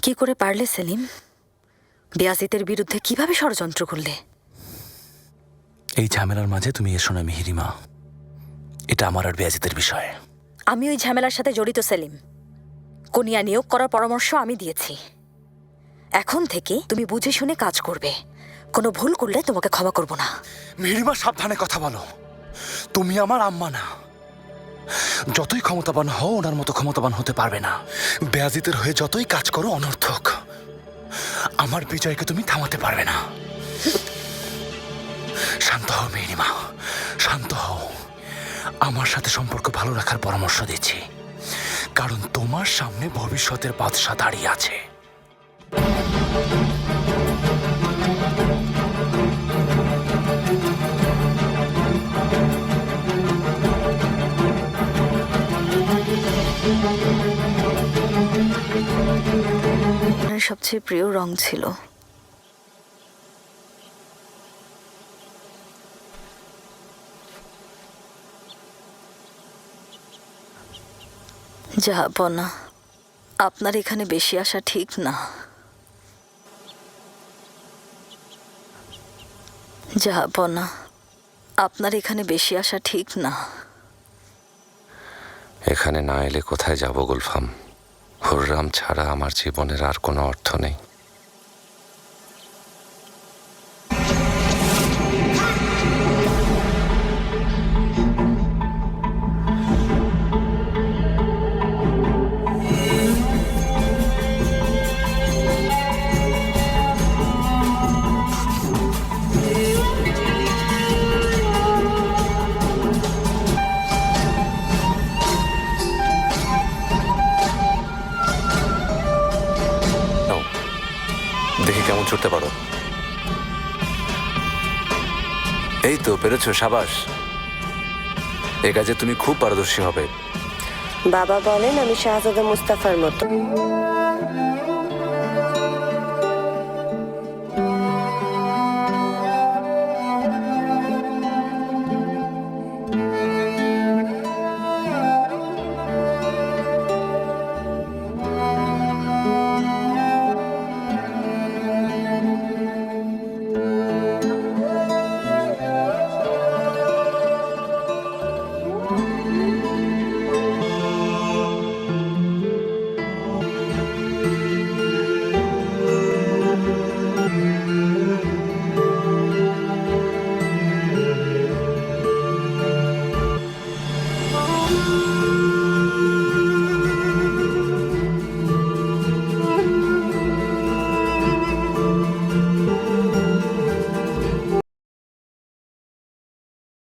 কি করে পারলে সেলিম? বেয়াজিতের বিরুদ্ধে কিভাবে ষড়যন্ত্র করলে? এই ঝামেলার মাঝে তুমি এসো না মিহিরিমা, এটা আমার আর বেয়াজিতের বিষয়। আমি ওই ঝামেলার সাথে জড়িত সেলিম। কনিয়া নিয়োগ করার পরামর্শ আমি দিয়েছি। এখন থেকে তুমি বুঝে শুনে কাজ করবে। কোনো ভুল করলে তোমাকে ক্ষমা করব না। মিহিরিমা, সাবধানে কথা বলো। তুমি আমার আম্মা না। যতই ক্ষমতাবান হও, ওনার মতো ক্ষমতাবান হতে পারবে না। বেয়াজিতের হয়ে যতই কাজ করো অনর্থক। আমার বিজয়কে তুমি থামাতে পারবে না। শান্ত হও মিহিরিমা, শান্ত হও। আমার সাথে সম্পর্ক ভালো রাখার পরামর্শ দিচ্ছি, কারণ তোমার সামনে ভবিষ্যতের বাদশা দাঁড়িয়ে আছে। আমার সবচেয়ে প্রিয় রং ছিল। জাহাপনা, আপনার এখানে বেশি আসা ঠিক না। জাহাপনা, আপনার এখানে বেশি আসা ঠিক না। এখানে না এলে কোথায় যাব গুলফাম? হুররাম ছাড়া আমার জীবনের আর কোনো অর্থ নেই। দেখি কেমন ছুটতে পারো। এই তো পেরেছো, সাবাস। এ কাজে তুমি খুব পারদর্শী হবে। বাবা বলেন আমি শাহজাদা মুস্তাফার মতো।